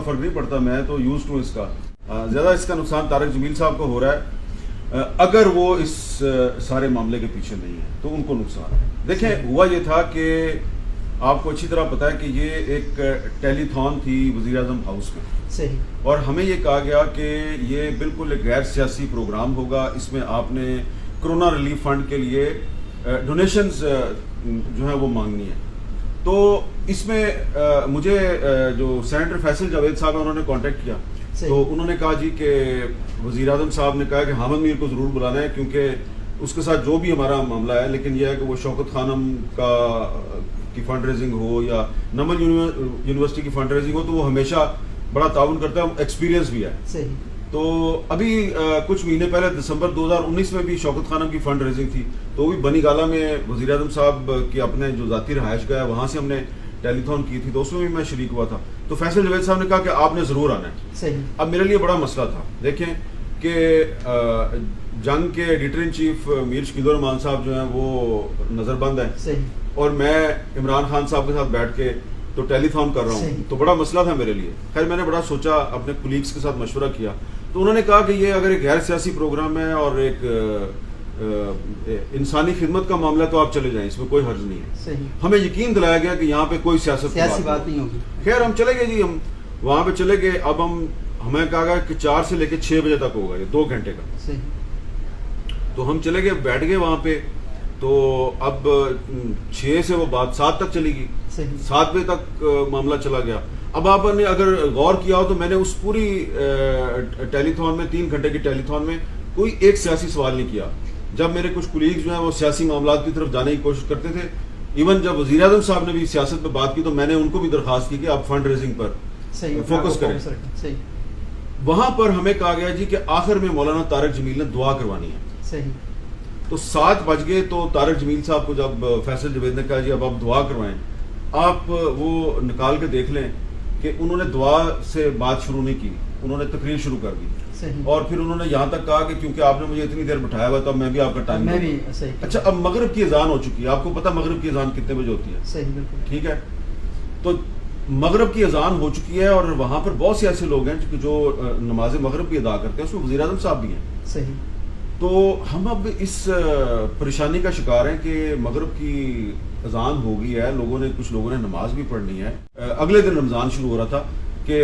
فرق نہیں پڑتا, میں تو یوز ٹو اس کا. زیادہ اس کا نقصان طارق جمیل صاحب کو ہو رہا ہے. اگر وہ اس سارے معاملے کے پیچھے نہیں ہے تو ان کو نقصان ہے. دیکھیں ہوا یہ تھا کہ آپ کو اچھی طرح پتا ہے کہ یہ ایک ٹیلی تھون تھی وزیر اعظم ہاؤس میں, صحیح, اور ہمیں یہ کہا گیا کہ یہ بالکل ایک غیر سیاسی پروگرام ہوگا, اس میں آپ نے کرونا ریلیف فنڈ کے لیے ڈونیشنز جو ہیں وہ مانگنی ہے. تو اس میں مجھے جو سینیٹر فیصل جاوید صاحب ہیں انہوں نے کانٹیکٹ کیا, تو انہوں نے کہا جی کہ وزیر اعظم صاحب نے کہا کہ حامد میر کو ضرور بلانا ہے کیونکہ اس کے ساتھ جو بھی ہمارا معاملہ ہے, لیکن یہ ہے کہ وہ شوکت خانم کی فنڈ ریزنگ ہو یا نمل یونیورسٹی کی فنڈ ریزنگ ہو تو وہ ہمیشہ بڑا تعاون کرتا ہے, ایکسپیرینس بھی ہے. صحیح. تو ابھی کچھ مہینے پہلے دسمبر 2019 میں بھی شوکت خانم کی فنڈ ریزنگ تھی, تو وہ بھی بنی گالہ میں وزیر اعظم صاحب کی اپنے جو ذاتی رہائش گاہ ہے وہاں سے ہم نے ٹیلی تھون کی تھی, تو اس میں بھی میں شریک ہوا تھا. تو فیصل جاوید صاحب نے کہا کہ آپ نے ضرور آنا ہے. صحیح. اب میرے لیے بڑا مسئلہ تھا. دیکھیں کہ جنگ کے ایڈیٹر ان چیف میر شکیل الرحمان صاحب جو ہیں وہ نظر بند ہیں. صحیح. اور میں عمران خان صاحب کے ساتھ بیٹھ کے تو ٹیلی تھون کر رہا ہوں, تو بڑا مسئلہ تھا میرے لیے. خیر میں نے بڑا سوچا, اپنے کولیگس کے ساتھ مشورہ کیا, تو انہوں نے کہا کہ یہ اگر ایک غیر سیاسی پروگرام ہے اور ایک انسانی خدمت کا معاملہ ہے تو آپ چلے جائیں, اس میں کوئی حرج نہیں ہے. صحیح. ہمیں یقین دلایا گیا کہ یہاں پہ کوئی سیاسی بات نہیں ہوگی. خیر ہم چلے گئے جی, ہم وہاں پہ چلے گئے. اب ہمیں کہا گیا کہ 4 سے لے کے 6 بجے تک ہوگا, یہ 2 گھنٹے کا. صحیح. تو ہم چلے گئے, بیٹھ گئے وہاں پہ. تو اب 6 سے وہ بات 7 تک چلی گئی. 7 بجے تک معاملہ چلا گیا. اب آپ نے اگر غور کیا ہو تو میں نے اس پوری ٹیلی تھون میں 3 گھنٹے کی ٹیلی تھون میں کوئی ایک سیاسی سوال نہیں کیا. جب میرے کچھ کولیگز جو ہیں وہ سیاسی معاملات کی طرف جانے کی کوشش کرتے تھے, ایون جب وزیر اعظم صاحب نے بھی سیاست پہ بات کی تو میں نے ان کو بھی درخواست کی کہ آپ فنڈ ریزنگ پر فوکس کریں. صحیح. وہاں پر ہمیں کہا گیا جی کہ آخر میں مولانا طارق جمیل نے دعا کروانی ہے. صحیح. تو 7 بج گئے. تو طارق جمیل صاحب کو جب فیصل جاوید نے کہا جی اب آپ دعا کروائیں, آپ وہ نکال کے دیکھ لیں کہ انہوں نے دعا سے بات شروع نہیں کی, انہوں نے تقریر شروع کر دی. اور پھر انہوں نے یہاں تک کہا کہ کیونکہ آپ نے مجھے اتنی دیر بٹھایا ہوا تو اب میں بھی آپ کا ٹائم میں بھی. اچھا اب مغرب کی اذان ہو چکی ہے, آپ کو پتا مغرب کی اذان کتنے بجے ہوتی ہے؟ صحیح, بالکل ٹھیک ہے. تو مغرب کی اذان ہو چکی ہے اور وہاں پر بہت سے ایسے لوگ ہیں جو نماز مغرب بھی ادا کرتے ہیں, اس میں وزیر اعظم صاحب بھی ہیں. صحیح. تو ہم اب اس پریشانی کا شکار ہیں کہ مغرب کی اذان ہو گئی ہے, کچھ لوگوں نے نماز بھی پڑھنی ہے. اگلے دن رمضان شروع ہو رہا تھا کہ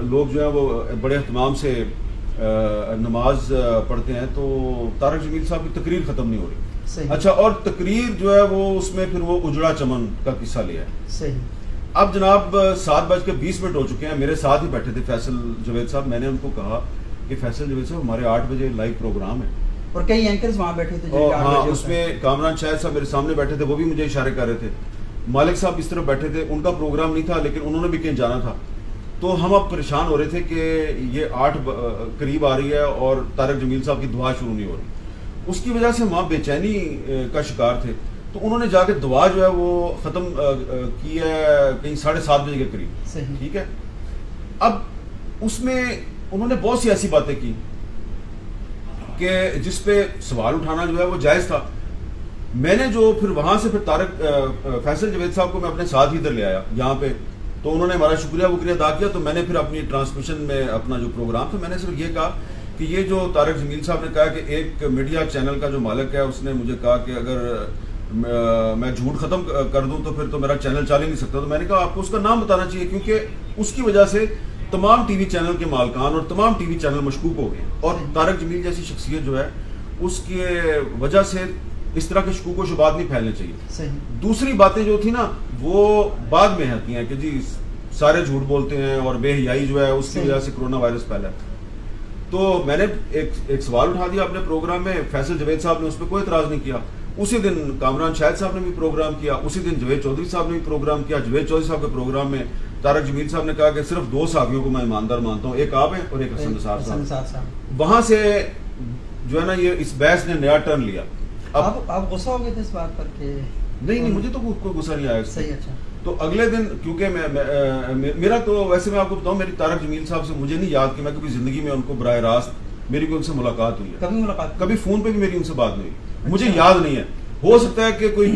لوگ جو ہیں وہ بڑے اہتمام سے نماز پڑھتے ہیں, تو طارق جمیل صاحب کی تقریر ختم نہیں ہو رہی. اچھا, اور تقریر جو ہے وہ اس میں پھر وہ اجڑا چمن کا قصہ لیا ہے. صحیح. اب جناب 7:20 ہو چکے ہیں, میرے ساتھ ہی بیٹھے تھے فیصل جاوید صاحب. میں نے ان کو کہا کہ فیصل جاوید صاحب ہمارے 8 بجے لائیو پروگرام ہے, اور کئی اینکرز وہاں بیٹھے تھے. ہاں, اس میں کامران شاہد صاحب میرے سامنے بیٹھے تھے, وہ بھی مجھے اشارے کر رہے تھے. مالک صاحب اس طرف بیٹھے تھے, ان کا پروگرام نہیں تھا لیکن انہوں نے بھی کہیں جانا تھا. تو ہم اب پریشان ہو رہے تھے کہ یہ 8 قریب آ رہی ہے اور طارق جمیل صاحب کی دعا شروع نہیں ہو رہی. اس کی وجہ سے ہم وہاں بے چینی کا شکار تھے. تو انہوں نے جا کے دعا جو ہے وہ ختم کی ہے کہیں 7:30 بجے کے قریب. ٹھیک ہے. اب اس میں انہوں نے بہت سی ایسی باتیں کی کہ جس پہ سوال اٹھانا جو ہے وہ جائز تھا. میں نے جو پھر وہاں سے پھر طارق فیصل جاوید صاحب کو میں اپنے ساتھ ہی ادھر لے آیا یہاں پہ, تو انہوں نے ہمارا شکریہ ادا کیا. تو میں نے پھر اپنی ٹرانسمیشن میں اپنا جو پروگرام تھا میں نے صرف یہ کہا کہ یہ جو طارق جمیل صاحب نے کہا کہ ایک میڈیا چینل کا جو مالک ہے اس نے مجھے کہا کہ اگر میں جھوٹ ختم کر دوں تو پھر تو میرا چینل چل ہی نہیں سکتا. تو میں نے کہا آپ کو اس کا نام بتانا چاہیے کیونکہ اس کی وجہ سے تمام ٹی وی چینل کے مالکان اور تمام ٹی وی چینل مشکوک ہو گئے, اور طارق جمیل جیسی شخصیت جو ہے اس کی وجہ سے اس طرح کے شکوک و شبہات نہیں پھیلنے چاہیے. دوسری باتیں جو تھی نا وہ بعد میں آتی ہیں کہ جی سارے جھوٹ بولتے ہیں اور بے حیائی جو ہے اس کی وجہ سے کرونا وائرس پھیلا. تو میں نے ایک سوال اٹھا دیا اپنے پروگرام میں, فیصل جاوید صاحب نے اس پہ کوئی اعتراض نہیں کیا. اسی دن کامران شاہد صاحب نے بھی پروگرام کیا, اسی دن جاوید چودھری صاحب نے بھی پروگرام کیا. جاوید چودھری صاحب کے پروگرام میں طارق جمیل صاحب نے کہا کہ صرف 2 صحافیوں کو میں ایماندار مانتا ہوں, ایک آپ ہیں اور ایک حسن نثار صاحب. وہاں سے جو ہے نا یہ اس بحث نے نیا ٹرن لیا. آپ غصہ ہو گئے تھے اس بات پر کہ نہیں مجھے تو کوئی غصہ نہیں آیا. صحیح. اچھا. تو اگلے دن کیونکہ میرا تو ویسے میں آپ کو بتاؤں میری طارق جمیل صاحب سے مجھے نہیں یاد کہ میں کبھی زندگی میں ان کو براہ راست میری کوئی ان سے ملاقات ہوئی ہے. کبھی فون پہ بھی میری ان سے بات نہیں ہوئی, مجھے یاد نہیں ہے. ہو سکتا ہے کہ کوئی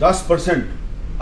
10%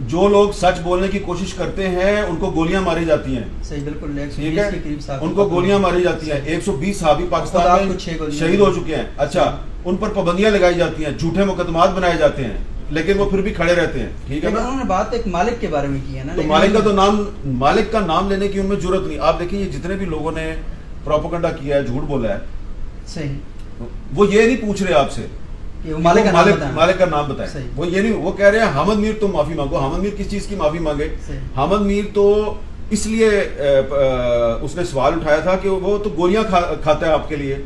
جو لوگ سچ بولنے کی کوشش کرتے ہیں ان کو گولیاں ماری جاتی ہیں. صحیح بالکل. ٹھیک ہے, ان کو گولیاں ماری جاتی ہیں. 120 صحابی پاکستان میں شہید ہو چکے ہیں. اچھا, ان پر پابندیاں لگائی جاتی ہیں, جھوٹے مقدمات بنائے جاتے ہیں, لیکن وہ پھر بھی کھڑے رہتے ہیں. ٹھیک ہے, انہوں نے بات ایک مالک کے بارے میں کی ہے نا, تو مالک کا نام لینے کی ان میں جرت نہیں. آپ دیکھیں یہ جتنے بھی لوگوں نے پروپیگنڈا کیا ہے, جھوٹ بولا ہے, صحیح, وہ یہ نہیں پوچھ رہے آپ سے مالک کا نام بتائیں. وہ یہ نہیں, وہ کہہ رہے ہیں حامد میر تم معافی مانگو. حامد میر کس چیز کی معافی مانگے؟ حامد میر تو اس لیے اس نے سوال اٹھایا تھا کہ وہ تو گولیاں کھاتا ہے آپ کے لیے,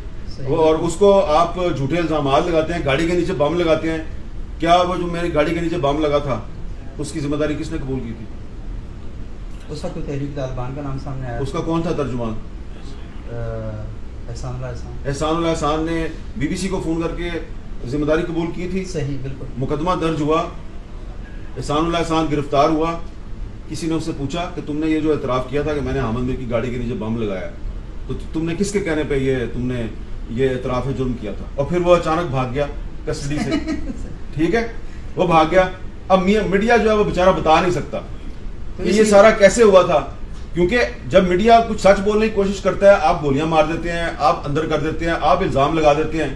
اور اس کو آپ جھوٹے الزامات لگاتے ہیں, گاڑی کے نیچے بم لگاتے ہیں. کیا وہ جو میری گاڑی کے نیچے بم لگا تھا اس کی ذمہ داری کس نے قبول کی تھی؟ اس وقت تحریک طالبان کا نام سامنے آیا. اس کا کون تھا ترجمان؟ احسان اللہ احسان نے بی بی سی کو فون کر کے ذمہ داری قبول کی تھی. صحیح بالکل. مقدمہ درج ہوا, احسان اللہ احسان گرفتار ہوا. کسی نے اس سے پوچھا کہ تم نے یہ جو اعتراف کیا تھا کہ میں نے حامد میر کی گاڑی کے نیچے بم لگایا, تو تم نے کس کے کہنے پہ تم نے یہ اعتراف جرم کیا تھا؟ اور پھر وہ اچانک بھاگ گیا کسٹڈی سے. ٹھیک ہے, وہ بھاگ گیا. اب میڈیا جو ہے وہ بیچارہ بتا نہیں سکتا کہ یہ سارا کیسے ہوا تھا, کیونکہ جب میڈیا کچھ سچ بولنے کی کوشش کرتا ہے آپ گولیاں مار دیتے ہیں, آپ اندر کر دیتے ہیں, آپ الزام لگا دیتے ہیں.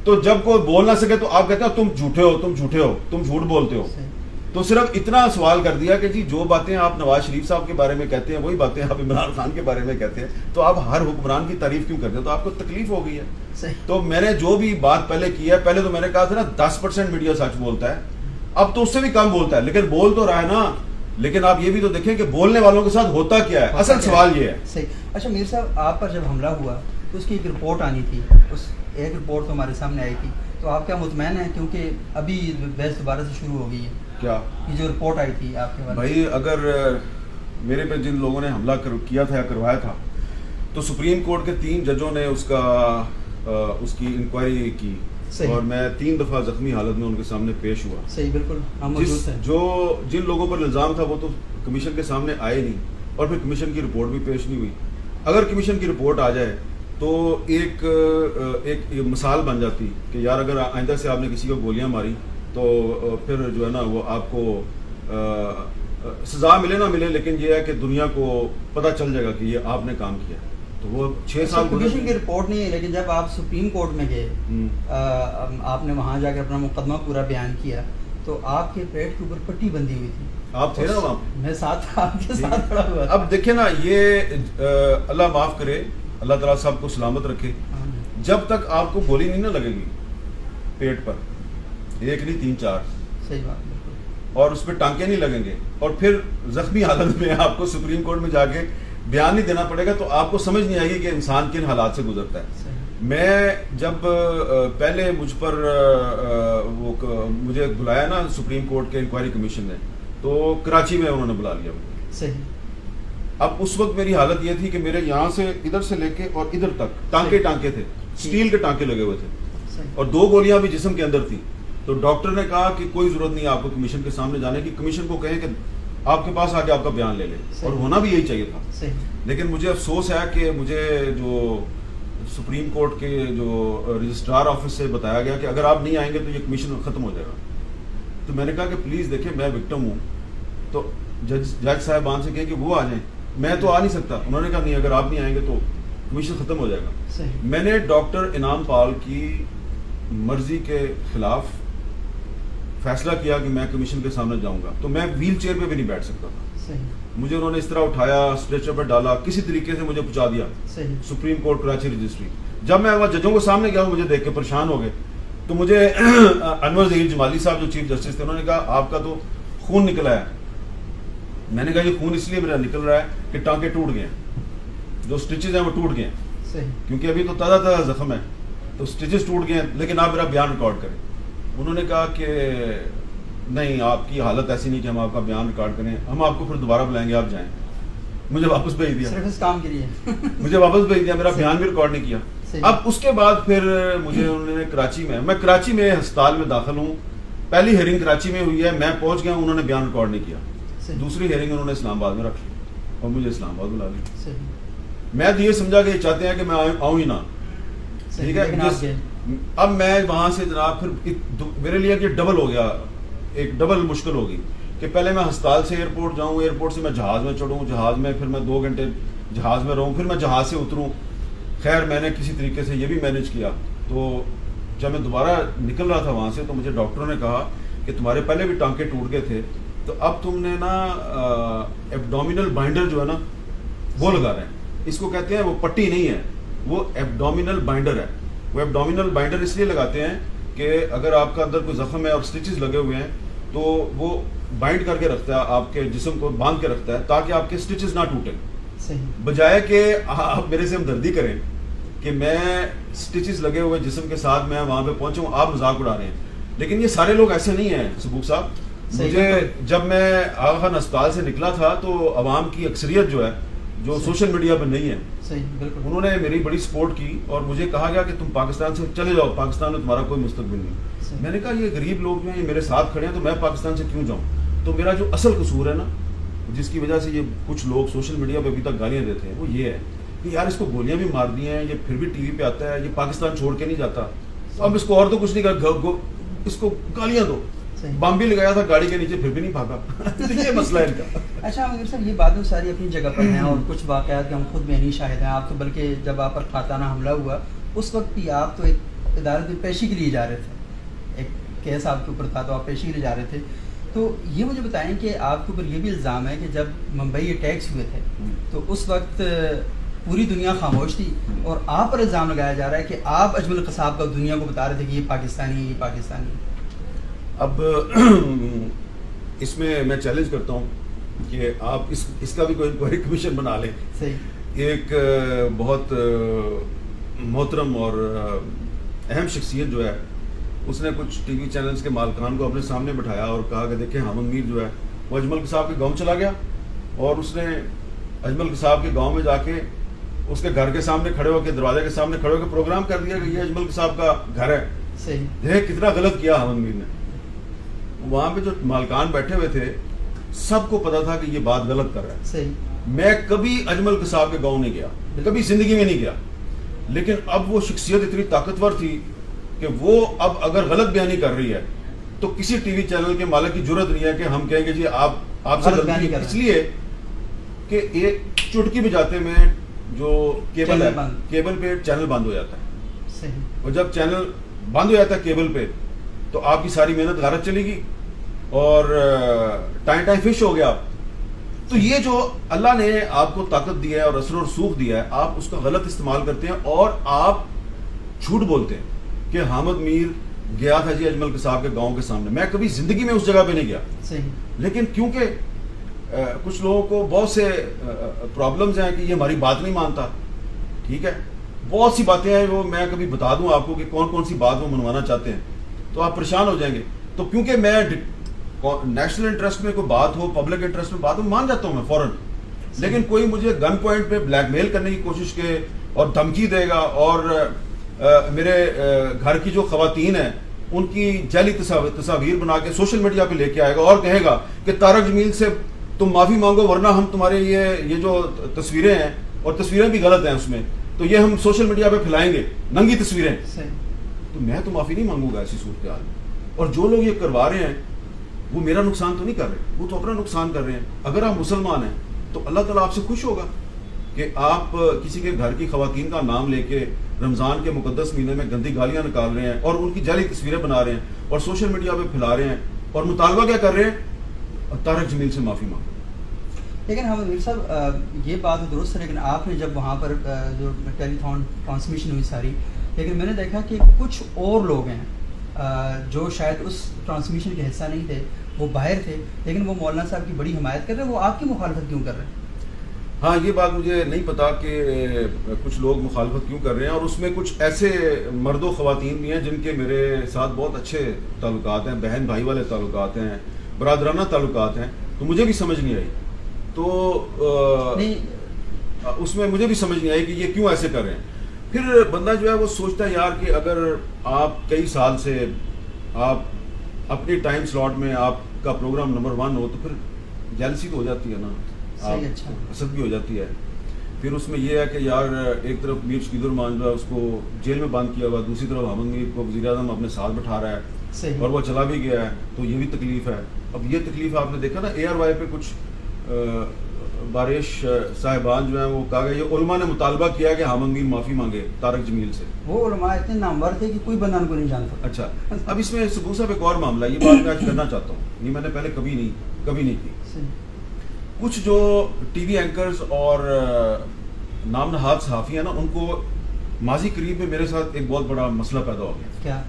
تو جب کوئی بول نہ سکے تو آپ کہتے ہیں تم جھوٹے ہو, تم جھوٹے ہو, تم جھوٹ بولتے ہو. تو صرف اتنا سوال کر دیا کہ جی جو باتیں آپ نواز شریف صاحب کے بارے میں کہتے ہیں وہی باتیں آپ عمران خان کے بارے میں کہتے ہیں, تو آپ ہر حکمران کی تعریف کیوں کرتے ہیں؟ تو آپ کو تکلیف ہو گئی ہے. تو میں نے جو بھی بات پہلے کی ہے, پہلے تو میں نے کہا تھا نا 10% میڈیا سچ بولتا ہے, اب تو اس سے بھی کم بولتا ہے, لیکن بول تو رہا ہے نا. لیکن آپ یہ بھی تو دیکھیں کہ بولنے والوں کے ساتھ ہوتا کیا ہے, اصل سوال یہ ہے. صحیح. اچھا میر صاحب, آپ پر جب حملہ ہوا تو اس کی ایک رپورٹ آنی تھی, اس ایک رپورٹ تو ہمارے سامنے آئی تھی, تو آپ کیا مطمئن ہیں؟ کیونکہ ابھی بحث دوبارہ سے شروع ہو گئی ہے. کیا یہ جو رپورٹ آئی تھی آپ کے بارے میں؟ بھائی اگر میرے پہ جن لوگوں نے حملہ کیا تھا یا کروایا تھا, تو سپریم کورٹ کے 3 ججوں نے اس کی انکوائری کی, اور میں 3 دفعہ زخمی حالت میں ان کے سامنے پیش ہوا. صحیح بالکل. جن لوگوں پر الزام تھا وہ تو کمیشن کے سامنے آئے نہیں, اور پھر کمیشن کی رپورٹ بھی پیش نہیں ہوئی. اگر کمیشن کی رپورٹ آ جائے تو ایک مثال بن جاتی کہ یار اگر آئندہ سے آپ نے کسی کو گولیاں ماری تو پھر جو ہے نا وہ آپ کو سزا ملے نہ ملے, لیکن یہ ہے کہ دنیا کو پتہ چل جائے گا کہ یہ آپ نے کام کیا. تو وہ 6 سال کمیشن کی رپورٹ نہیں ہے, لیکن جب آپ سپریم کورٹ میں گئے, آپ نے وہاں جا کے اپنا مقدمہ پورا بیان کیا, تو آپ کے پیٹ کے اوپر پٹی بندھی ہوئی تھی. آپ تھے نا وہاں؟ میں ساتھ آپ کے ساتھ کھڑا ہوا. اب دیکھیں نا, یہ اللہ معاف کرے, اللہ تعالیٰ سب کو سلامت رکھے, جب تک آپ کو گولی نہیں نہ لگے گی پیٹ پر, 1 نہیں 3 4, صحیح بات, اور اس پہ ٹانکے نہیں لگیں گے, اور پھر زخمی حالت میں آپ کو سپریم کورٹ میں جا کے بیان نہیں دینا پڑے گا, تو آپ کو سمجھ نہیں آئے گی کہ انسان کن حالات سے گزرتا ہے. میں جب پہلے مجھ پر مجھے بلایا نا سپریم کورٹ کے انکوائری کمیشن نے, تو کراچی میں انہوں نے بلا لیا مجھے. صحیح. اب اس وقت میری حالت یہ تھی کہ میرے یہاں سے ادھر سے لے کے اور ادھر تک ٹانکے تھے, اسٹیل کے ٹانکے لگے ہوئے تھے, اور 2 گولیاں بھی جسم کے اندر تھی. تو ڈاکٹر نے کہا کہ کوئی ضرورت نہیں آپ کو کمیشن کے سامنے جانے کی, کمیشن کو کہیں کہ آپ کے پاس آ کے آپ کا بیان لے لیں, اور ہونا بھی یہی چاہیے تھا. لیکن مجھے افسوس ہے کہ مجھے جو سپریم کورٹ کے جو رجسٹرار آفس سے بتایا گیا کہ اگر آپ نہیں آئیں گے تو یہ کمیشن ختم ہو جائے گا. تو میں نے کہا کہ پلیز دیکھیں میں وکٹم ہوں, تو جج صاحبان سے کہیں کہ وہ آ جائیں, میں تو آ نہیں سکتا. انہوں نے کہا نہیں, اگر آپ نہیں آئیں گے تو کمیشن ختم ہو جائے گا. میں نے ڈاکٹر انعام پال کی مرضی کے خلاف فیصلہ کیا کہ میں کمیشن کے سامنے جاؤں گا, تو میں ویل چیئر پہ بھی نہیں بیٹھ سکتا تھا. مجھے انہوں نے اس طرح اٹھایا, اسٹریچر پہ ڈالا, کسی طریقے سے مجھے پہنچا دیا سپریم کورٹ کراچی رجسٹری. جب میں وہاں ججوں کے سامنے گیا, مجھے دیکھ کے پریشان ہو گئے. تو مجھے انور ظہیر جمالی صاحب جو چیف جسٹس تھے, انہوں نے کہا آپ کا تو خون نکلا ہے. میں نے کہا یہ خون اس لیے میرا نکل رہا ہے کہ ٹانکے ٹوٹ گئے ہیں, جو اسٹچز ہیں وہ ٹوٹ گئے ہیں, کیونکہ ابھی تو تازہ زخم ہے, تو اسٹچز ٹوٹ گئے ہیں, لیکن آپ میرا بیان ریکارڈ کریں. انہوں نے کہا کہ نہیں, آپ کی حالت ایسی نہیں کہ ہم آپ کا بیان ریکارڈ کریں, ہم آپ کو پھر دوبارہ بلائیں گے, آپ جائیں. مجھے واپس بھیج دیا, صرف اس کام کے لیے مجھے واپس بھیج دیا, میرا بیان بھی ریکارڈ نہیں کیا. اب اس کے بعد پھر مجھے انہوں نے کراچی میں ہسپتال میں داخل ہوں. پہلی ہیئرنگ کراچی میں ہوئی ہے, میں پہنچ گیا, انہوں نے بیان ریکارڈ نہیں کیا. دوسری ہیئرنگ انہوں نے اسلام آباد میں رکھ لی اور مجھے اسلام آباد بلا لی. میں تو یہ سمجھا کہ یہ چاہتے ہیں کہ میں آؤں ہی نہ. ٹھیک ہے, اب میں وہاں سے جناب پھر میرے لیے یہ ڈبل ہو گیا, ایک ڈبل مشکل ہوگی. کہ پہلے میں ہسپتال سے ایئرپورٹ جاؤں, ایئرپورٹ سے میں جہاز میں چڑھوں, جہاز میں پھر میں 2 گھنٹے جہاز میں رہوں, پھر میں جہاز سے اتروں. خیر میں نے کسی طریقے سے یہ بھی مینیج کیا. تو جب میں دوبارہ نکل رہا تھا وہاں سے تو مجھے ڈاکٹروں نے کہا کہ تمہارے پہلے بھی ٹانکے ٹوٹ گئے تھے, تو اب تم نے نا ایبڈومینل بائنڈر جو ہے نا وہ لگا رہے ہیں. اس کو کہتے ہیں, وہ پٹی نہیں ہے, وہ ایبڈومینل بائنڈر ہے. وہ ایبڈومینل بائنڈر اس لیے لگاتے ہیں کہ اگر آپ کا اندر کوئی زخم ہے اور سٹچز لگے ہوئے ہیں تو وہ بائنڈ کر کے رکھتا ہے, آپ کے جسم کو باندھ کے رکھتا ہے تاکہ آپ کے سٹچز نہ ٹوٹیں. بجائے کہ آپ میرے سے ہمدردی کریں کہ میں سٹچز لگے ہوئے جسم کے ساتھ میں وہاں پہ پہنچوں, آپ مذاق اڑا رہے ہیں. لیکن یہ سارے لوگ ایسے نہیں ہیں سبوک صاحب. مجھے جب میں آغا خان اسپتال سے نکلا تھا تو عوام کی اکثریت جو ہے جو سوشل میڈیا پہ نہیں ہے, انہوں نے میری بڑی سپورٹ کی اور مجھے کہا گیا کہ تم پاکستان سے چلے جاؤ, پاکستان میں تمہارا کوئی مستقبل نہیں. میں نے کہا یہ غریب لوگ جو ہیں یہ میرے ساتھ کھڑے ہیں تو میں پاکستان سے کیوں جاؤں. تو میرا جو اصل قصور ہے نا, جس کی وجہ سے یہ کچھ لوگ سوشل میڈیا پہ ابھی تک گالیاں دیتے ہیں, وہ یہ ہے کہ یار اس کو گولیاں بھی مار دی ہیں, یہ پھر بھی ٹی وی پہ آتا ہے, یہ پاکستان چھوڑ کے نہیں جاتا, اب اس کو اور تو کچھ نہیں کہا, اس کو گالیاں دو. بم بھی لگایا تھا گاڑی کے نیچے پھر بھی نہیں بھاگا. یہ مسئلہ ہے ان کا. اچھا امیر صاحب, یہ باتیں ساری اپنی جگہ پر ہیں اور کچھ واقعات کے ہم خود میں نہیں شاہد ہیں. آپ تو بلکہ جب آپ پر قاطعانہ حملہ ہوا اس وقت بھی آپ تو ایک ادارت پیشی کے لیے جا رہے تھے, ایک کیس آپ کے اوپر تھا تو آپ پیشی کے لیے جا رہے تھے. تو یہ مجھے بتائیں کہ آپ کے اوپر یہ بھی الزام ہے کہ جب ممبئی اٹیکس ہوئے تھے تو اس وقت پوری دنیا خاموش تھی اور آپ پر الزام لگایا جا رہا ہے کہ آپ اجمل قصاب کا دنیا کو بتا رہے تھے کہ یہ پاکستانی ہے, یہ پاکستانی ہے. اب اس میں چیلنج کرتا ہوں کہ آپ اس کا بھی کوئی انکوائری کمیشن بنا لیں. صحیح. ایک بہت محترم اور اہم شخصیت جو ہے اس نے کچھ ٹی وی چینلز کے مالکان کو اپنے سامنے بٹھایا اور کہا کہ دیکھیں حامد میر جو ہے وہ اجمل قصاب کے گاؤں چلا گیا اور اس نے اجمل قصاب کے گاؤں میں جا کے اس کے گھر کے سامنے کھڑے ہو کے, دروازے کے سامنے کھڑے ہو کے پروگرام کر دیا کہ یہ اجمل قصاب کا گھر ہے. صحیح. دیکھ کتنا غلط کیا حامد میر نے. وہاں پہ جو مالکان بیٹھے ہوئے تھے سب کو پتا تھا کہ یہ بات غلط کر رہا ہے. صحیح. میں کبھی اجمل قصاب کے گاؤں نہیں گیا, کبھی زندگی میں نہیں گیا, لیکن اب وہ شخصیت اتنی طاقتور تھی کہ وہ اب اگر غلط بیانی کر رہی ہے تو کسی ٹی وی چینل کے مالک کی جرت نہیں ہے کہ ہم کہیں گے جی آپ سے غلطی, اس لیے کہ ایک چٹکی بجاتے میں جو کیبل ہے, کیبل پہ چینل بند ہو جاتا ہے. صحیح. اور جب چینل بند ہو جاتا ہے کیبل پہ تو آپ کی ساری محنت غارت چلے گی اور ٹائم فش ہو گیا آپ. تو یہ جو اللہ نے آپ کو طاقت دی ہے اور اثر و رسوخ دیا ہے, آپ اس کا غلط استعمال کرتے ہیں اور آپ جھوٹ بولتے ہیں کہ حامد میر گیا تھا جی اجمل قصاب کے گاؤں کے سامنے. میں کبھی زندگی میں اس جگہ پہ نہیں گیا. صحیح. لیکن کیونکہ کچھ لوگوں کو بہت سے پرابلمز ہیں کہ یہ ہماری بات نہیں مانتا, ٹھیک ہے, بہت سی باتیں ہیں وہ میں کبھی بتا دوں آپ کو کہ کون کون سی بات وہ منوانا چاہتے ہیں تو آپ پریشان ہو جائیں گے. تو کیونکہ میں نیشنل انٹرسٹ میں کوئی بات ہو, پبلک انٹرسٹ میں بات ہو, مان جاتا ہوں میں فوراً. لیکن کوئی مجھے گن پوائنٹ پہ بلیک میل کرنے کی کوشش کے اور دھمکی دے گا اور میرے گھر کی جو خواتین ہیں ان کی جعلی تصاویر بنا کے سوشل میڈیا پہ لے کے آئے گا اور کہے گا کہ طارق جمیل سے تم معافی مانگو ورنہ ہم تمہارے یہ جو تصویریں ہیں اور تصویریں بھی غلط ہیں اس میں تو یہ ہم سوشل میڈیا پہ پھیلائیں گے, ننگی تصویریں. تو میں تو معافی نہیں مانگوں گا ایسی صورتحال میں. اور جو لوگ یہ کروا رہے ہیں وہ میرا نقصان تو نہیں کر رہے, وہ تو اپنا نقصان کر رہے ہیں. اگر آپ مسلمان ہیں تو اللہ تعالیٰ آپ سے خوش ہوگا کہ آپ کسی کے گھر کی خواتین کا نام لے کے رمضان کے مقدس مہینے میں گندی گالیاں نکال رہے ہیں اور ان کی جعلی تصویریں بنا رہے ہیں اور سوشل میڈیا پہ پھیلا رہے ہیں اور مطالبہ کیا کر رہے ہیں, طارق جمیل سے معافی مانگو. لیکن حامد میر صاحب یہ بات درست ہے, لیکن آپ نے جب وہاں پر جو ٹیلی تھون ٹرانسمیشن ہوئی ساری, لیکن میں نے دیکھا کہ کچھ اور لوگ ہیں جو شاید اس ٹرانسمیشن کے حصہ نہیں تھے, وہ باہر تھے, لیکن وہ مولانا صاحب کی بڑی حمایت کر رہے ہیں. وہ آپ کی مخالفت کیوں کر رہے ہیں؟ ہاں یہ بات مجھے نہیں پتا کہ کچھ لوگ مخالفت کیوں کر رہے ہیں, اور اس میں کچھ ایسے مرد و خواتین بھی ہیں جن کے میرے ساتھ بہت اچھے تعلقات ہیں, بہن بھائی والے تعلقات ہیں, برادرانہ تعلقات ہیں. تو مجھے بھی سمجھ نہیں آئی, تو اس میں مجھے بھی سمجھ نہیں آئی کہ یہ کیوں ایسے کر رہے ہیں. پھر بندہ جو ہے وہ سوچتا ہے یار کہ اگر آپ کئی سال سے آپ اپنی ٹائم سلاٹ میں آپ کا پروگرام نمبر 1 ہو تو پھر جیلسی تو ہو جاتی ہے نا, حسد بھی ہو جاتی ہے. پھر اس میں یہ ہے کہ یار ایک طرف میر شکیل الرحمان جو ہے اس کو جیل میں بند کیا ہوا, دوسری طرف حامد میر کو وزیر اعظم اپنے ساتھ بٹھا رہا ہے, صحیح. اور وہ چلا بھی گیا ہے, تو یہ بھی تکلیف ہے. اب یہ تکلیف آپ نے دیکھا نا اے آر وائی پہ کچھ بارش صاحبان جو ہیں وہ کہا گیا, یہ علماء نے مطالبہ کیا کہ حامد میر معافی مانگے طارق جمیل سے. وہ علماء اتنے نامور تھے کہ کوئی بندہ ان کو نہیں جانتا. اچھا, اب اس میں سبو صاحب ایک اور معاملہ, یہ بات میں آج کرنا چاہتا ہوں, یہ میں نے پہلے کبھی نہیں کی. کچھ جو ٹی وی اینکرز اور نام نہاد صحافی ہیں نا, ان کو ماضی قریب میں میرے ساتھ ایک بہت بڑا مسئلہ پیدا ہو گیا. کیا؟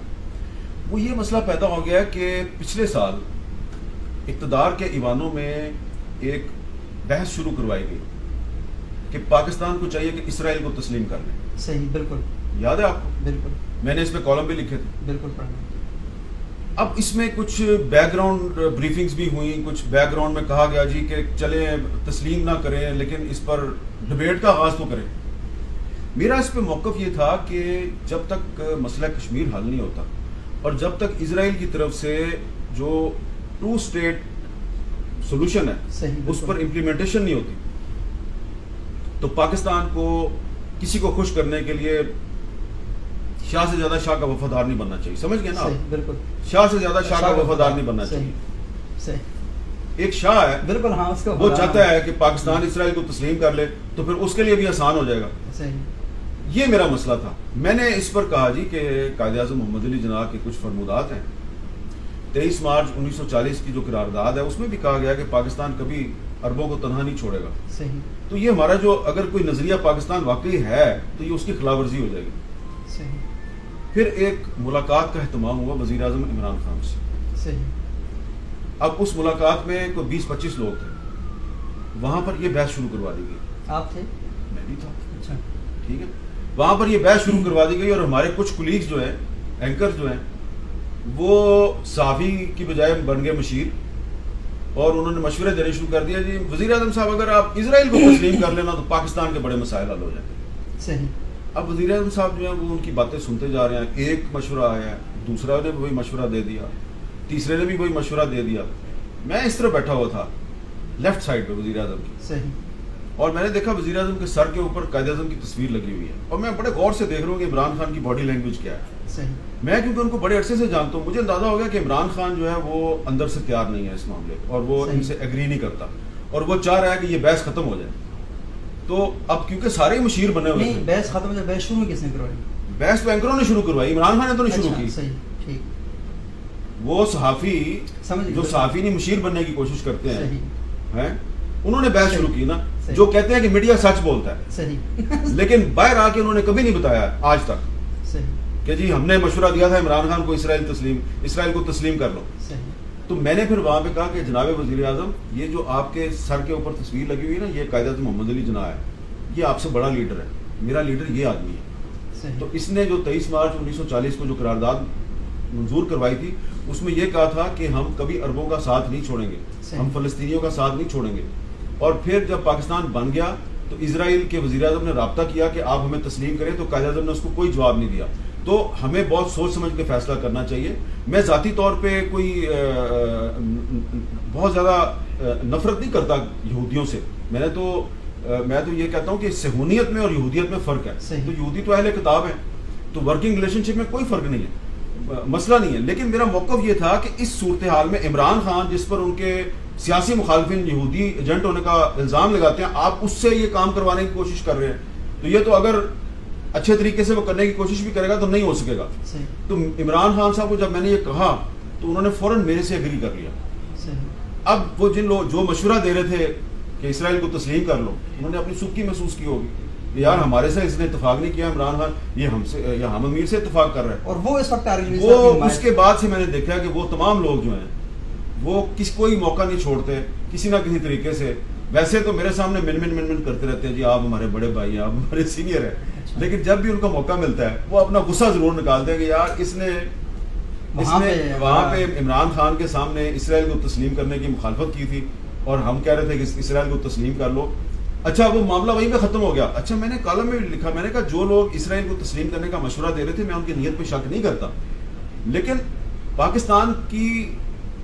وہ یہ مسئلہ پیدا ہو گیا کہ پچھلے سال اقتدار کے ایوانوں میں ایک بحث شروع کروائی گئی کہ پاکستان کو چاہیے کہ اسرائیل کو تسلیم کر لیں. صحیح, بالکل یاد ہے آپ کو؟ بالکل. میں نے اس پہ کالم بھی لکھے تھے. بالکل پڑھنا. اب اس میں کچھ بیک گراؤنڈ بریفنگز بھی ہوئیں, کچھ بیک گراؤنڈ میں کہا گیا جی کہ چلیں تسلیم نہ کریں لیکن اس پر ڈبیٹ کا آغاز تو کریں. میرا اس پہ موقف یہ تھا کہ جب تک مسئلہ کشمیر حل نہیں ہوتا اور جب تک اسرائیل کی طرف سے جو 2 اسٹیٹ سولوشن ہے اس پر امپلیمنٹیشن نہیں ہوتی, تو پاکستان کو کسی کو خوش کرنے کے لیے شاہ سے زیادہ شاہ کا وفادار نہیں بننا چاہیے. سمجھ گئے نا آپ؟ بالکل. شاہ سے زیادہ شاہ کا وفادار نہیں بننا چاہیے. صحیح. ایک شاہ ہے, بالکل, ہاں, اس کا وہ چاہتا ہے کہ پاکستان اسرائیل کو تسلیم کر لے تو پھر اس کے لیے بھی آسان ہو جائے گا. صحیح. یہ میرا مسئلہ تھا. میں نے اس پر کہا جی کہ قائد اعظم محمد علی جناح کے کچھ فرمودات ہیں. 23 مارچ 1940 کی جو قرارداد ہے اس میں بھی کہا گیا کہ پاکستان کبھی عربوں کو تنہا نہیں چھوڑے گا. صحیح. تو یہ ہمارا جو اگر کوئی نظریہ پاکستان واقعی ہے تو یہ اس کی خلاف ورزی ہو جائے گی. صحیح. پھر ایک ملاقات کا اہتمام ہوا وزیر اعظم عمران خان سے. صحیح. اب اس ملاقات میں کوئی 20-25 لوگ تھے, وہاں پر یہ بحث شروع کروا دی گئی. آپ تھے؟ میں بھی تھا. اچھا, ٹھیک ہے. وہاں پر یہ بحث شروع کروا دی گئی اور ہمارے کچھ کولیگز جو ہیں, اینکر جو ہیں, وہ صحافی کی بجائے بن گئے مشیر, اور انہوں نے مشورے دینے شروع کر دیا جی وزیر اعظم صاحب اگر آپ اسرائیل کو تسلیم کر لینا تو پاکستان کے بڑے مسائل حل ہو جائیں گے. صحیح. اب وزیر اعظم صاحب جو ہیں وہ ان کی باتیں سنتے جا رہے ہیں. ایک مشورہ آیا ہے, دوسرا نے بھی وہی مشورہ دے دیا, تیسرے نے بھی وہی مشورہ دے دیا. میں اس طرح بیٹھا ہوا تھا لیفٹ سائڈ پہ وزیر اعظم کی, صحیح, اور میں نے دیکھا وزیر اعظم کے سر کے اوپر قائد اعظم کی تصویر لگی ہوئی ہے, اور میں بڑے غور سے دیکھ رہا ہوں کہ عمران خان کی باڈی لینگویج کیا ہے. صحیح. میں کیونکہ ان کو بڑے عرصے سے جانتا ہوں, مجھے اندازہ ہو گیا کہ عمران خان جو ہے وہ اندر سے تیار نہیں ہے اس معاملے, اور وہ ان سے ایگری نہیں کرتا, اور وہ چاہ رہا ہے کہ یہ بحث ختم ہو جائے. تو اب کیونکہ سارے مشیر بنے ہوئے نہیں, بحث ختم ہو جائے. بحث شروع کس نے کروائی؟ بحث تو اینکروں نے شروع کروائی, عمران خان نے تو نہیں شروع کی. صحیح, ٹھیک. وہ صحافی جو صحافی نہیں مشیر بننے کی کوشش کرتے ہیں, انہوں نے بحث شروع کی نا, جو کہتے ہیں کہ میڈیا سچ بولتا ہے. صحیح. لیکن باہر آ کے انہوں نے کبھی نہیں بتایا آج تک صحیح کہ جی ہم نے مشورہ دیا تھا عمران خان کو اسرائیل کو تسلیم کر لو. صحیح. تو میں نے پھر وہاں پہ کہا کہ جناب وزیر اعظم, یہ جو آپ کے سر کے اوپر تصویر لگی ہوئی ہے نا, یہ قائد اعظم محمد علی جناح ہے, یہ آپ سے بڑا لیڈر ہے, میرا لیڈر یہ آدمی ہے. تو اس نے جو 23 مارچ 1940 کو جو قرارداد منظور کروائی تھی اس میں یہ کہا تھا کہ ہم کبھی عربوں کا ساتھ نہیں چھوڑیں گے, ہم فلسطینیوں کا ساتھ نہیں چھوڑیں گے. اور پھر جب پاکستان بن گیا تو اسرائیل کے وزیر اعظم نے رابطہ کیا کہ آپ ہمیں تسلیم کریں, تو قائد اعظم نے اس کو کوئی جواب نہیں دیا. تو ہمیں بہت سوچ سمجھ کے فیصلہ کرنا چاہیے. میں ذاتی طور پہ کوئی بہت زیادہ نفرت نہیں کرتا یہودیوں سے, میں تو یہ کہتا ہوں کہ صہیونیت میں اور یہودیت میں فرق ہے. تو یہودی تو اہل کتاب ہیں, تو ورکنگ ریلیشن شپ میں کوئی فرق نہیں ہے, مسئلہ نہیں ہے. لیکن میرا موقف یہ تھا کہ اس صورتحال میں عمران خان جس پر ان کے سیاسی مخالفین یہودی ایجنٹ ہونے کا الزام لگاتے ہیں, آپ اس سے یہ کام کروانے کی کوشش کر رہے ہیں, تو یہ تو اگر اچھے طریقے سے وہ کرنے کی کوشش بھی کرے گا تو نہیں ہو سکے گا. تو عمران خان صاحب کو جب میں نے یہ کہا تو انہوں نے فوراً میرے سے ایگری کر لیا. اب وہ جن لوگ جو مشورہ دے رہے تھے کہ اسرائیل کو تسلیم کر لو, انہوں نے اپنی سکی محسوس کی ہوگی یار ہمارے سے اس نے اتفاق نہیں کیا عمران خان, یہ ہم سے یا حامد میر سے اتفاق کر رہے ہیں. اور وہ اس وقت وہ اس کے بعد سے میں نے دیکھا کہ وہ تمام لوگ جو ہیں وہ کوئی موقع نہیں چھوڑتے کسی نہ کسی طریقے سے. ویسے تو میرے سامنے من کرتے رہتے ہیں, جی آپ ہمارے بڑے بھائی ہیں, آپ ہمارے سینئر ہیں, لیکن جب بھی ان کا موقع ملتا ہے وہ اپنا غصہ ضرور نکالتے ہیں کہ یار اس نے وہاں پہ عمران خان کے سامنے اسرائیل کو تسلیم کرنے کی مخالفت کی تھی اور ہم کہہ رہے تھے کہ اسرائیل کو تسلیم کر لو. اچھا وہ معاملہ وہیں پہ ختم ہو گیا. اچھا میں نے کالم میں لکھا, میں نے کہا جو لوگ اسرائیل کو تسلیم کرنے کا مشورہ دے رہے تھے میں ان کی نیت پہ شک نہیں کرتا, لیکن پاکستان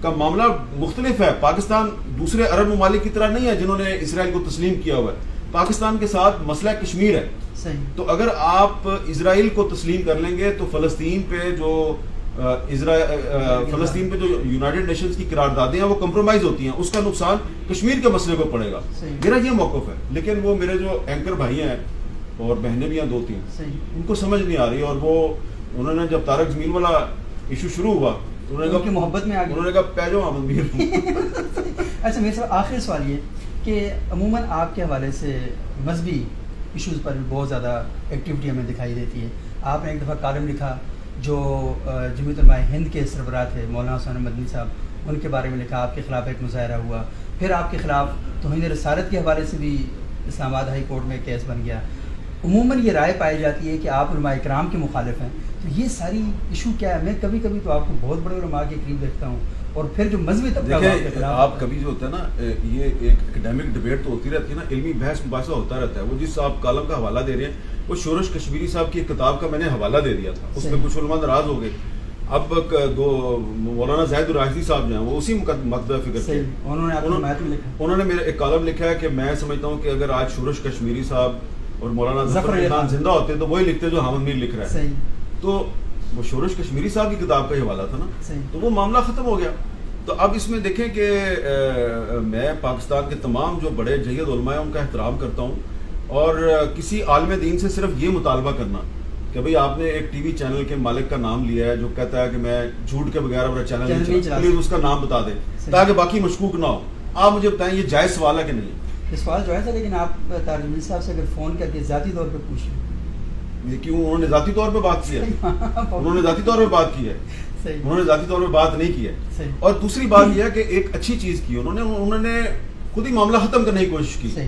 کا معاملہ مختلف ہے. پاکستان دوسرے عرب ممالک کی طرح نہیں ہے جنہوں نے اسرائیل کو تسلیم کیا ہوا ہے. پاکستان کے ساتھ مسئلہ کشمیر ہے. تو اگر آپ اسرائیل کو تسلیم کر لیں گے تو فلسطین پہ جو فلسطین پہ جو یونائٹڈ نیشنز کی قراردادیں ہیں وہ کمپرومائز ہوتی ہیں, اس کا نقصان کشمیر کے مسئلے کو پڑے گا. میرا یہ موقف ہے. لیکن وہ میرے جو اینکر بھائی ہیں اور بہنیں بھی ہیں 2-3, ان کو سمجھ نہیں آ رہی, اور وہ انہوں نے جب طارق جمیل والا ایشو شروع ہوا تو انہوں نے کہا محبت میں انہوں نے کہا پہ جاؤ احمد میر. اچھا میرے صاحب آخری سوال یہ کہ عموماً آپ کے حوالے سے مذہبی ایشوز پر بھی بہت زیادہ ایکٹیویٹی ہمیں دکھائی دیتی ہے. آپ نے ایک دفعہ کالم لکھا جو جمعیت علماء ہند کے سربراہ تھے مولانا حسین مدنی صاحب, ان کے بارے میں لکھا, آپ کے خلاف ایک مظاہرہ ہوا, پھر آپ کے خلاف توہین رسالت کے حوالے سے بھی اسلام آباد ہائی کورٹ میں کیس بن گیا. عموماً یہ رائے پائی جاتی ہے کہ آپ علماء اکرام کے مخالف ہیں, تو یہ ساری ایشو کیا ہے؟ میں کبھی کبھی تو آپ کو بہت بڑے علماء کے قریب دیکھتا ہوں, اور پھر جو مذہبی طبقہ آپ کبھی جو ہوتا ہے نا, یہ ایک اکیڈیمک ڈبیٹ تو ہوتی رہتی ہے نا, علمی بحث مباحثہ ہوتا رہتا ہے. وہ جس آپ کالم کا حوالہ دے رہے ہیں وہ شورش کشمیری صاحب کی ایک کتاب کا میں نے حوالہ دے دیا تھا, اس میں کچھ علماء ناراض ہو گئے. اب دو مولانا زاہد الراشدی صاحب جو ہیں وہ اسی مقدہ فکر کے, انہوں نے میرا ایک کالم لکھا ہے کہ میں سمجھتا ہوں کہ اگر آج شورش کشمیری صاحب اور مولانا ظفر خان زندہ ہوتے تو وہی لکھتے جو حامد میر لکھ رہا ہے. تو وہ شورش کشمیری صاحب کی کتاب کا ہی حوالہ تھا نا, تو وہ معاملہ ختم ہو گیا. تو اب اس میں دیکھیں کہ میں پاکستان کے تمام جو بڑے جید علماء ہیں ان کا احترام کرتا ہوں, اور کسی عالم دین سے صرف یہ مطالبہ کرنا کہ بھئی آپ نے ایک ٹی وی چینل کے مالک کا نام لیا ہے جو کہتا ہے کہ میں جھوٹ کے بغیر اپنا چینل نہیں چلا, پلیز اس کا نام بتا دیں تاکہ باقی مشکوک نہ ہو. آپ مجھے بتائیں یہ جائز سوال ہے کہ نہیں؟ یہ سوال جائز ہے, لیکن آپ طارق جمیل صاحب سے اگر فون کر کے ذاتی طور پہ پوچھیں. کیوں؟ انہوں نے ذاتی طور پہ بات کی ہے, انہوں نے ذاتی طور پہ بات کی ہے, انہوں نے ذاتی طور پہ بات نہیں کی ہے. اور دوسری بات یہ ہے کہ ایک اچھی چیز کی انہوں نے خود ہی معاملہ ختم کرنے کی کوشش کی,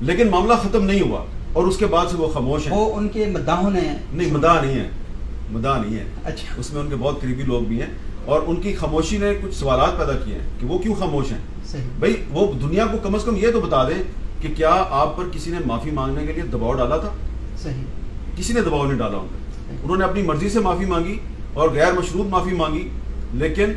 لیکن معاملہ ختم نہیں ہوا, اور اس کے بعد سے وہ خاموش ہیں. وہ ان کے مداحوں نے نہیں, مداح نہیں ہے. اچھا, اس میں ان کے بہت قریبی لوگ بھی ہیں, اور ان کی خاموشی نے کچھ سوالات پیدا کیے ہیں کہ وہ کیوں خاموش ہیں. بھائی وہ دنیا کو کم از کم یہ تو بتا دیں کہ کیا آپ پر کسی نے معافی مانگنے کے لیے دباؤ ڈالا تھا؟ کسی نے دباؤ نہیں ڈالا. انہوں نے اپنی مرضی سے معافی مانگی اور غیر مشروط معافی مانگی, لیکن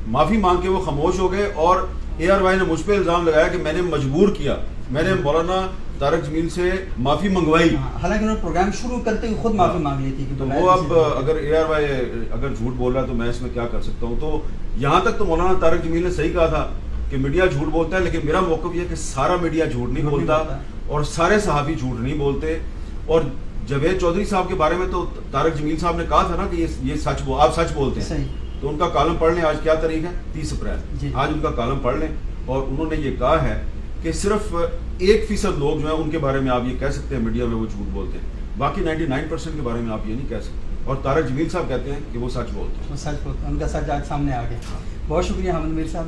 معافی مانگ کے وہ خاموش ہو گئے. اور اے آر وائی نے مجھ پہ الزام لگایا کہ میں نے مجبور کیا, میں نے مولانا طارق جمیل سے معافی منگوائی, حالانکہ انہوں نے پروگرام شروع کرتے ہوئے خود معافی مانگ لی تھی. تو وہ اب اگر اے آر وائی اگر جھوٹ بول رہا ہے تو میں اس میں کیا کر سکتا ہوں. تو یہاں تک تو مولانا طارق جمیل نے صحیح کہا تھا کہ میڈیا جھوٹ بولتا ہے, لیکن میرا موقف یہ ہے کہ سارا میڈیا جھوٹ نہیں بولتا اور سارے صحافی جھوٹ نہیں بولتے. اور جاوید چودھری صاحب کے بارے میں تو طارق جمیل صاحب نے کہا تھا نا کہ یہ سچ آپ سچ بولتے ہیں, تو ان کا کالم پڑھ لیں. آج کیا تاریخ ہے؟ 30 اپریل. آج ان کا کالم پڑھ لیں, اور انہوں نے یہ کہا ہے کہ صرف 1% لوگ جو ہیں ان کے بارے میں آپ یہ کہہ سکتے ہیں میڈیا میں وہ جھوٹ بولتے ہیں, باقی 99% کے بارے میں آپ یہ نہیں کہہ سکتے. اور طارق جمیل صاحب کہتے ہیں کہ وہ سچ بولتے ہیں. وہ سچ بولتے ہیں, ان کا سچ آج سامنے آ گیا. بہت شکریہ حامد میر صاحب.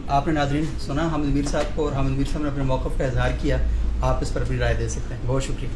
آپ نے ناظرین سنا حامد میر صاحب کو, اور حامد میر صاحب نے اپنے موقف کا اظہار کیا. آپ اس پر اپنی رائے دے سکتے ہیں. بہت شکریہ.